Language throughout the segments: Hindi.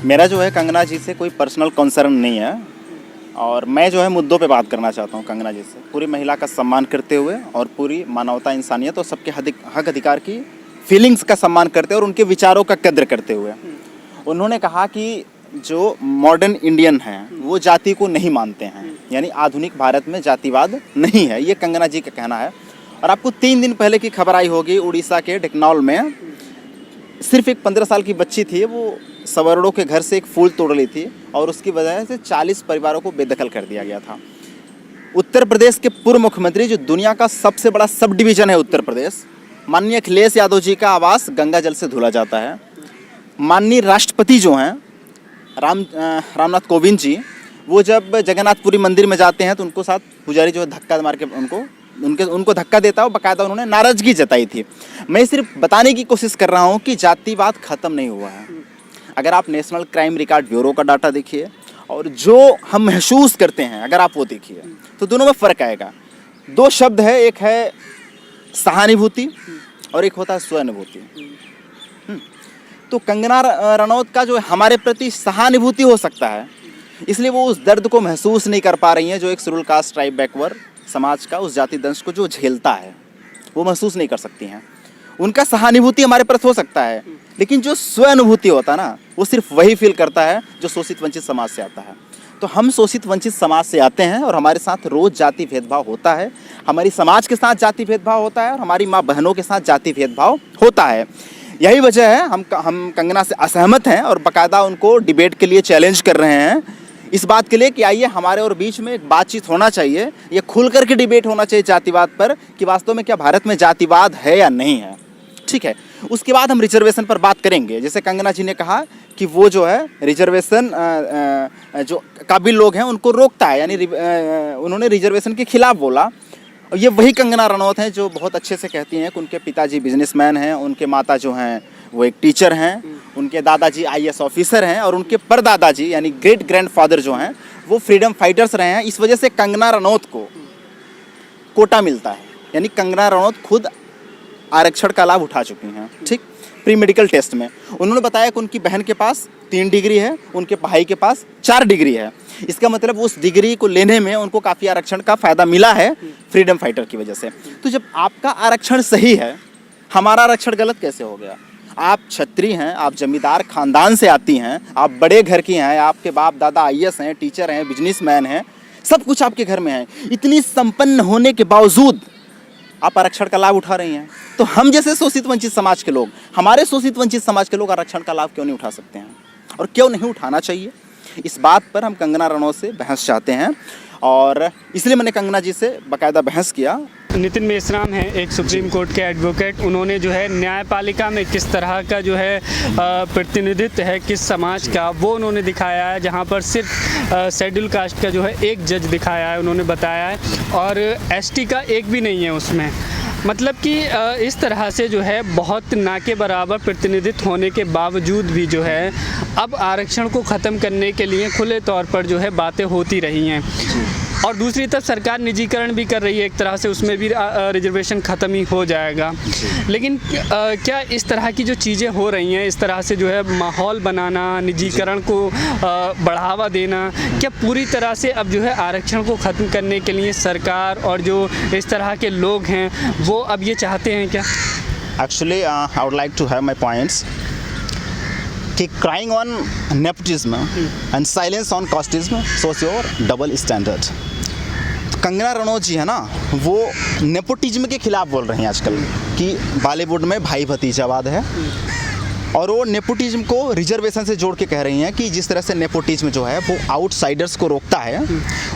मेरा जो है कंगना जी से कोई पर्सनल कंसर्न नहीं है और मैं जो है मुद्दों पे बात करना चाहता हूँ कंगना जी से, पूरी महिला का सम्मान करते हुए और पूरी मानवता, इंसानियत और सबके हक अधिकार की फीलिंग्स का सम्मान करते हुए और उनके विचारों का कद्र करते हुए। उन्होंने कहा कि जो मॉडर्न इंडियन हैं वो जाति को नहीं मानते हैं, यानी आधुनिक भारत में जातिवाद नहीं है, ये कंगना जी का कहना है। और आपको 3 दिन पहले की खबर आई होगी, उड़ीसा के ढेकनौल में सिर्फ एक 15 साल की बच्ची थी, वो सवर्णों के घर से एक फूल तोड़ ली थी और उसकी वजह से 40 परिवारों को बेदखल कर दिया गया था। उत्तर प्रदेश के पूर्व मुख्यमंत्री, जो दुनिया का सबसे बड़ा सब डिवीज़न है उत्तर प्रदेश, माननीय अखिलेश यादव जी का आवास गंगा जल से धुला जाता है। माननीय राष्ट्रपति जो हैं रामनाथ कोविंद जी, वो जब जगन्नाथपुरी मंदिर में जाते हैं तो उनको साथ पुजारी जो है धक्का मार के उनको धक्का देता है, बाकायदा उन्होंने नाराज़गी जताई थी। मैं सिर्फ बताने की कोशिश कर रहा हूँ कि जातिवाद ख़त्म नहीं हुआ है। अगर आप नेशनल क्राइम रिकॉर्ड ब्यूरो का डाटा देखिए और जो हम महसूस करते हैं अगर आप वो देखिए तो दोनों में फ़र्क आएगा। 2 शब्द है, एक है सहानुभूति और एक होता है स्वानुभूति। तो कंगना रनौत का जो हमारे प्रति सहानुभूति हो सकता है, इसलिए वो उस दर्द को महसूस नहीं कर पा रही हैं जो एक शेड्यूल कास्ट ट्राइब बैकवर्ड समाज का उस जाति दंश को जो झेलता है वो महसूस नहीं कर सकती हैं। उनका सहानुभूति हमारे प्रति हो सकता है, लेकिन जो स्वानुभूति होता है ना, वो सिर्फ वही फील करता है जो शोषित वंचित समाज से आता है। तो हम शोषित वंचित समाज से आते हैं और हमारे साथ रोज़ जाति भेदभाव होता है, हमारी समाज के साथ जाति भेदभाव होता है और हमारी माँ बहनों के साथ जाति भेदभाव होता है। यही वजह है हम कंगना से असहमत हैं और बाकायदा उनको डिबेट के लिए चैलेंज कर रहे हैं इस बात के लिए कि आइए हमारे और बीच में एक बातचीत होना चाहिए, ये खुल करके डिबेट होना चाहिए जातिवाद पर कि वास्तव में क्या भारत में जातिवाद है या नहीं है। ठीक है, उसके बाद हम रिजर्वेशन पर बात करेंगे। जैसे कंगना जी ने कहा कि वो जो है रिजर्वेशन जो काबिल लोग हैं उनको रोकता है, यानी उन्होंने रिजर्वेशन के खिलाफ बोला। और ये वही कंगना रनौत हैं जो बहुत अच्छे से कहती हैं कि उनके पिताजी बिजनेसमैन हैं, उनके माता जो हैं वो एक टीचर हैं, उनके दादाजी IAS ऑफिसर हैं और उनके परदादाजी यानी ग्रेट ग्रैंडफादर जो हैं वो फ्रीडम फाइटर्स रहे हैं। इस वजह से कंगना रनौत को कोटा मिलता है, यानी कंगना रनौत खुद आरक्षण का लाभ उठा चुकी हैं। ठीक, प्री मेडिकल टेस्ट में उन्होंने बताया कि उनकी बहन के पास 3 डिग्री है, उनके भाई के पास 4 डिग्री है। इसका मतलब उस डिग्री को लेने में उनको काफ़ी आरक्षण का फ़ायदा मिला है फ्रीडम फाइटर की वजह से। तो जब आपका आरक्षण सही है, हमारा आरक्षण गलत कैसे हो गया? आप क्षत्रिय हैं, आप जमींदार खानदान से आती हैं, आप बड़े घर की हैं, आपके बाप दादा IAS हैं, टीचर हैं, बिजनेसमैन हैं, सब कुछ आपके घर में है। इतनी संपन्न होने के बावजूद आप आरक्षण का लाभ उठा रही हैं। तो हम जैसे शोषित वंचित समाज के लोग, हमारे शोषित वंचित समाज के लोग आरक्षण का लाभ क्यों नहीं उठा सकते हैं और क्यों नहीं उठाना चाहिए? इस बात पर हम कंगना रनौत से बहस चाहते हैं और इसलिए मैंने कंगना जी से बाकायदा बहस किया। नितिन मेश्राम हैं, एक सुप्रीम कोर्ट के एडवोकेट। उन्होंने जो है न्यायपालिका में किस तरह का जो है प्रतिनिधित्व है किस समाज का, वो उन्होंने दिखाया है, जहां पर सिर्फ शेड्यूल कास्ट का जो है एक जज दिखाया है, उन्होंने बताया है, और ST का एक भी नहीं है उसमें। मतलब कि इस तरह से जो है बहुत ना के बराबर प्रतिनिधित्व होने के बावजूद भी जो है अब आरक्षण को ख़त्म करने के लिए खुले तौर पर जो है बातें होती रही हैं। और दूसरी तरफ सरकार निजीकरण भी कर रही है एक तरह से, उसमें भी रिजर्वेशन ख़त्म ही हो जाएगा। लेकिन क्या इस तरह की जो चीज़ें हो रही हैं, इस तरह से जो है माहौल बनाना, निजीकरण को बढ़ावा देना, क्या पूरी तरह से अब जो है आरक्षण को ख़त्म करने के लिए सरकार और जो इस तरह के लोग हैं वो अब ये चाहते हैं क्या? Actually, I would like to have my points. कि crying on nepotism and silence on casteism shows your double standard. Kangana Ranaut जी है ना, वो नेपोटिज्म के खिलाफ बोल रही हैं आजकल कि बॉलीवुड में भाई भतीजावाद है और वो नेपोटिज्म को रिजर्वेशन से जोड़ के कह रही हैं कि जिस तरह से नेपोटिज्म जो है वो आउटसाइडर्स को रोकता है,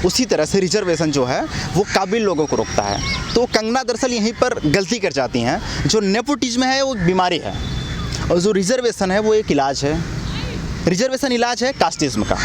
उसी तरह से रिजर्वेशन जो है वो काबिल लोगों को रोकता है। तो कंगना दरअसल यहीं पर गलती कर जाती हैं। जो नेपोटिज्म है वो बीमारी है और जो रिजर्वेशन है वो एक इलाज है। रिजर्वेशन इलाज है कास्टिज्म का।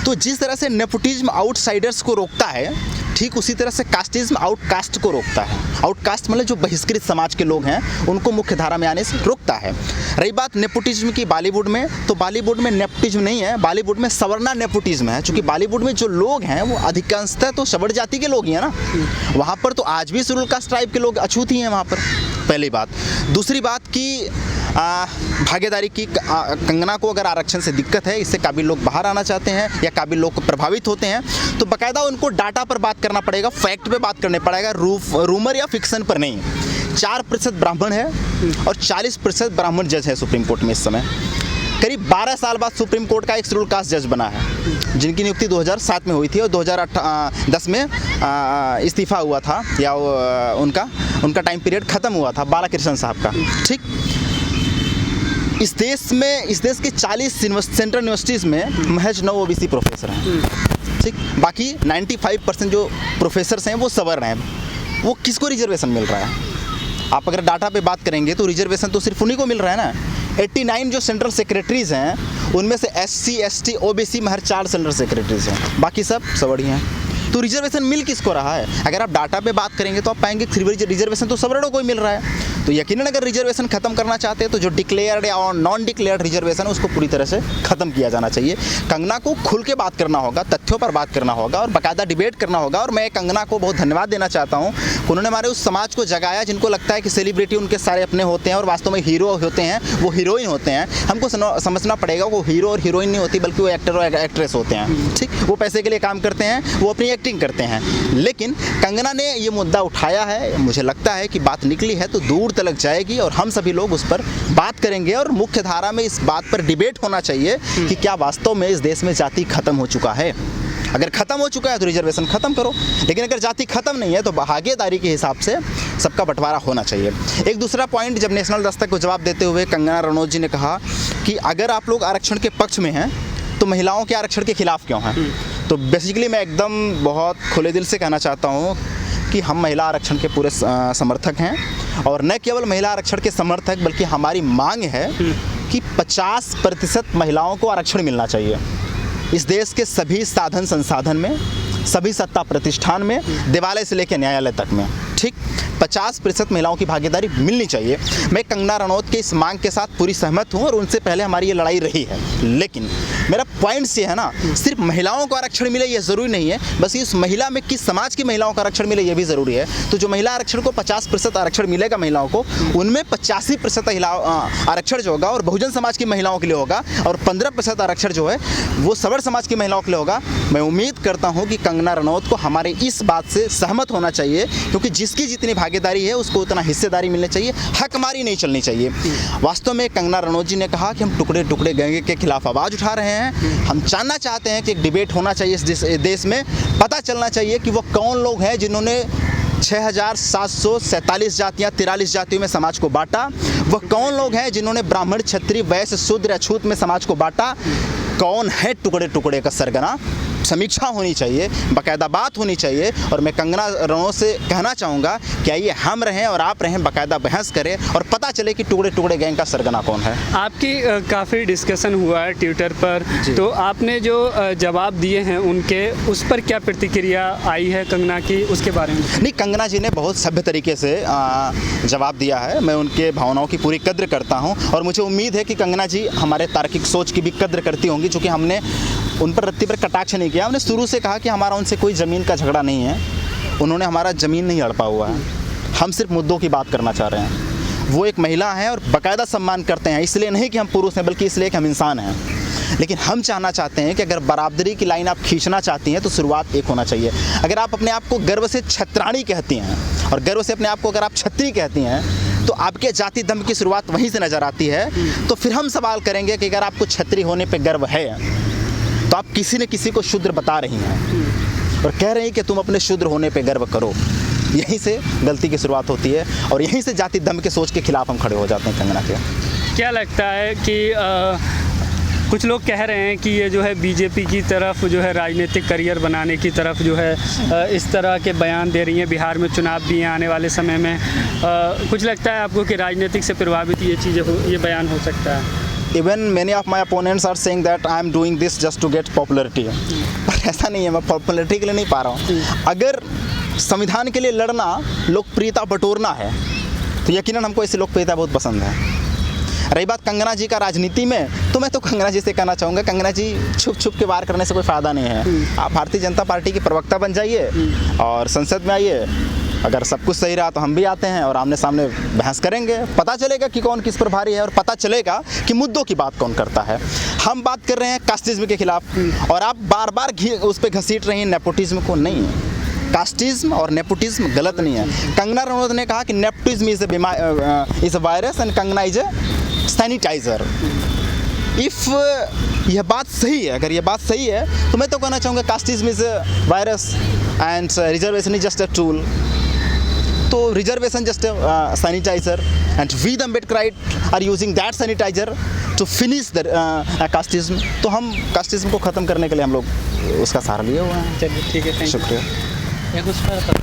तो जिस तरह से नेपोटिज्म आउटसाइडर्स को रोकता है, ठीक उसी तरह से कास्टिज्म आउटकास्ट को रोकता है। आउटकास्ट मतलब जो बहिष्कृत समाज के लोग हैं उनको मुख्य धारा में आने से रोकता है। रही बात नेपोटिज्म की बॉलीवुड में, तो बॉलीवुड में नेपोटिज्म नहीं है, बॉलीवुड में सवर्णा नेपोटिज्म है। चूँकि बॉलीवुड में जो लोग हैं वो अधिकांशतः तो सवर्ण जाति के लोग ही हैं ना, वहाँ पर तो आज भी शेड्यूल कास्ट ट्राइब के लोग अछूत ही हैं वहाँ पर, पहली बात। दूसरी बात कि भागीदारी की कंगना को अगर आरक्षण से दिक्कत है, इससे काबिल लोग बाहर आना चाहते हैं या काबिल लोग प्रभावित होते हैं, तो बाकायदा उनको डाटा पर बात करना पड़ेगा, फैक्ट पे बात करना पड़ेगा, रूमर या फिक्सन पर नहीं। 4% ब्राह्मण है और 40% ब्राह्मण जज है सुप्रीम कोर्ट में इस समय। करीब 12 साल बाद सुप्रीम कोर्ट का एक शेड्यूल कास्ट जज बना है, जिनकी नियुक्ति 2007 में हुई थी और 2010 में इस्तीफा हुआ था, या उनका टाइम पीरियड ख़त्म हुआ था, बालाकृष्णन साहब का। ठीक, इस देश के 40 सेंट्रल यूनिवर्सिटीज़ में महज 9 ओबीसी प्रोफेसर हैं। ठीक, बाकी 95% जो प्रोफेसर्स हैं वो सवर्ण हैं। वो किसको रिजर्वेशन मिल रहा है? आप अगर डाटा पे बात करेंगे तो रिजर्वेशन तो सिर्फ उन्हीं को मिल रहा है ना। 89 जो सेंट्रल सेक्रेटरीज़ हैं उनमें से SC ST OBC महज 4 सेंट्रल सेक्रेटरीज़ हैं, बाकी सब सवर्णी हैं। तो रिजर्वेशन मिल किसको रहा है? अगर आप डाटा पे बात करेंगे तो आप पाएंगे रिजर्वेशन तो सवर्णों को ही मिल रहा है। तो यकीनन अगर रिजर्वेशन खत्म करना चाहते हैं तो जो डिक्लेयर्ड या नॉन डिक्लेयर्ड रिजर्वेशन है उसको पूरी तरह से खत्म किया जाना चाहिए। कंगना को खुल के बात करना होगा, तथ्यों पर बात करना होगा और बाकायदा डिबेट करना होगा। और मैं कंगना को बहुत धन्यवाद देना चाहता हूँ, उन्होंने हमारे उस समाज को जगाया जिनको लगता है कि सेलिब्रिटी उनके सारे अपने होते हैं और वास्तव में हीरो होते हैं, वो हीरोइन होते हैं। हमको समझना पड़ेगा वो हीरो और हीरोइन नहीं होती, बल्कि वो एक्टर और एक्ट्रेस होते हैं। ठीक, वो पैसे के लिए काम करते हैं, वो अपनी एक्टिंग करते हैं। लेकिन कंगना ने ये मुद्दा उठाया है, मुझे लगता है कि बात निकली है तो दूर तक जाएगी और हम सभी लोग उस पर बात करेंगे और मुख्य धारा में इस बात पर डिबेट होना चाहिए कि क्या वास्तव में इस देश में जाति खत्म हो चुका है। अगर खत्म हो चुका है तो रिजर्वेशन खत्म करो, लेकिन अगर जाति खत्म नहीं है तो भागीदारी के हिसाब से सबका बंटवारा होना चाहिए। एक दूसरा पॉइंट, जब नेशनल दस्तक को जवाब देते हुए कंगना रनौत जी ने कहा कि अगर आप लोग आरक्षण के पक्ष में हैं तो महिलाओं के आरक्षण के खिलाफ क्यों हैं? तो बेसिकली मैं एकदम बहुत खुले दिल से कहना चाहता हूँ कि हम महिला आरक्षण के पूरे समर्थक हैं और न केवल महिला आरक्षण के समर्थक बल्कि हमारी मांग है कि 50% महिलाओं को आरक्षण मिलना चाहिए। इस देश के सभी साधन संसाधन में, सभी सत्ता प्रतिष्ठान में, देवालय से लेकर न्यायालय तक में। ठीक, 50% महिलाओं की भागीदारी मिलनी चाहिए। मैं कंगना रनौत के इस मांग के साथ पूरी सहमत हूँ और उनसे पहले हमारी ये लड़ाई रही है। लेकिन मेरा पॉइंट ये है ना, सिर्फ महिलाओं को आरक्षण मिले ये ज़रूरी नहीं है, बस इस महिला में किस समाज की महिलाओं को आरक्षण मिले ये भी ज़रूरी है। तो जो महिला आरक्षण को 50% आरक्षण मिलेगा महिलाओं को, उनमें 85% आरक्षण जो होगा और बहुजन समाज की महिलाओं के लिए होगा और 15% आरक्षण जो है वो सवर्ण समाज की महिलाओं के लिए होगा। मैं उम्मीद करता हूँ कि कंगना रनौत को हमारे इस बात से सहमत होना चाहिए, क्योंकि जिसकी जितनी भागीदारी है उसको उतना हिस्सेदारी मिलनी चाहिए, हकमारी नहीं चलनी चाहिए। वास्तव में कंगना रनौत जी ने कहा कि हम टुकड़े टुकड़े गैंग के खिलाफ आवाज़ उठा रहे हैं। हम जानना चाहते हैं कि एक डिबेट होना चाहिए इस देश में, पता चलना चाहिए कि वो कौन लोग हैं जिन्होंने 6747 जातियाँ 43 जातियों में समाज को बांटा। वह कौन लोग हैं जिन्होंने ब्राह्मण, क्षत्रिय, वैश्य, शूद्र, अछूत में समाज को बांटा। कौन है टुकड़े टुकड़े का सरगना? समीक्षा होनी चाहिए, बाकायदा बात होनी चाहिए। और मैं कंगना रनौत से कहना चाहूँगा कि आइए हम रहें और आप रहें, बाकायदा बहस करें और पता चले कि टुकड़े टुकड़े गैंग का सरगना कौन है। आपकी काफ़ी डिस्कशन हुआ है ट्विटर पर, तो आपने जो जवाब दिए हैं उनके, उस पर क्या प्रतिक्रिया आई है कंगना की, उसके बारे में? नहीं, कंगना जी ने बहुत सभ्य तरीके से जवाब दिया है। मैं उनके भावनाओं की पूरी कद्र करता हूँ और मुझे उम्मीद है कि कंगना जी हमारे तार्किक सोच की भी कद्र करती होंगी, चूँकि हमने उन पर रत्ती पर कटाक्ष नहीं किया। हमने शुरू से कहा कि हमारा उनसे कोई ज़मीन का झगड़ा नहीं है, उन्होंने हमारा ज़मीन नहीं हड़पा हुआ है, हम सिर्फ मुद्दों की बात करना चाह रहे हैं। वो एक महिला है और बाकायदा सम्मान करते हैं, इसलिए नहीं कि हम पुरुष हैं बल्कि इसलिए कि हम इंसान हैं। लेकिन हम चाहना चाहते हैं कि अगर बराबरी की लाइन आप खींचना चाहती हैं तो शुरुआत एक होना चाहिए। अगर आप अपने आप को गर्व से छत्राणी कहती हैं और गर्व से अपने आप को अगर आप छत्री कहती हैं तो आपके जाति दम की शुरुआत वहीं से नज़र आती है। तो फिर हम सवाल करेंगे कि अगर आपको छत्री होने पर गर्व है तो आप किसी न किसी को शूद्र बता रही हैं और कह रही हैं कि तुम अपने शूद्र होने पे गर्व करो। यहीं से गलती की शुरुआत होती है और यहीं से जाति दम के सोच के खिलाफ हम खड़े हो जाते हैं। कंगना के क्या लगता है कि कुछ लोग कह रहे हैं कि ये जो है बीजेपी की तरफ जो है राजनीतिक करियर बनाने की तरफ जो है इस तरह के बयान दे रही हैं, बिहार में चुनाव भी हैं आने वाले समय में, कुछ लगता है आपको कि राजनीतिक से प्रभावित ये चीज़ें ये बयान हो सकता है? Even many of my opponents are saying that I am doing this just to get popularity. पर ऐसा नहीं है, मैं पॉपुलरिटी के लिए नहीं पा रहा हूँ। अगर संविधान के लिए लड़ना लोकप्रियता बटोरना है तो यकीनन हमको ऐसी लोकप्रियता बहुत पसंद है। रही बात कंगना जी का राजनीति में, तो मैं तो कंगना जी से कहना चाहूँगा, कंगना जी छुप छुप के वार करने से कोई फ़ायदा नहीं है। आप भारतीय जनता पार्टी की प्रवक्ता बन जाइए और संसद में आइए अगर सब कुछ सही रहा तो हम भी आते हैं और आमने सामने बहस करेंगे, पता चलेगा कि कौन किस पर भारी है और पता चलेगा कि मुद्दों की बात कौन करता है। हम बात कर रहे हैं कास्टिज्म के खिलाफ और आप बार बार उस पर घसीट रही हैं नेपोटिज्म को। नहीं, कास्टिज्म और नेपोटिज्म गलत नहीं है। कंगना रनौत ने कहा कि nepotism is a virus and Kangana is a sanitiser. If यह बात सही है, अगर यह बात सही है तो मैं तो कहना चाहूँगा casteism is a virus and reservation is just a tool. तो reservation just a sanitiser and we the Ambedkarite are using that sanitiser to finish the casteism. तो हम कास्टिज्म को ख़त्म करने के लिए हम लोग उसका सहारा लिए हुए हैं। चलिए ठीक है, शुक्रिया। एक उस पर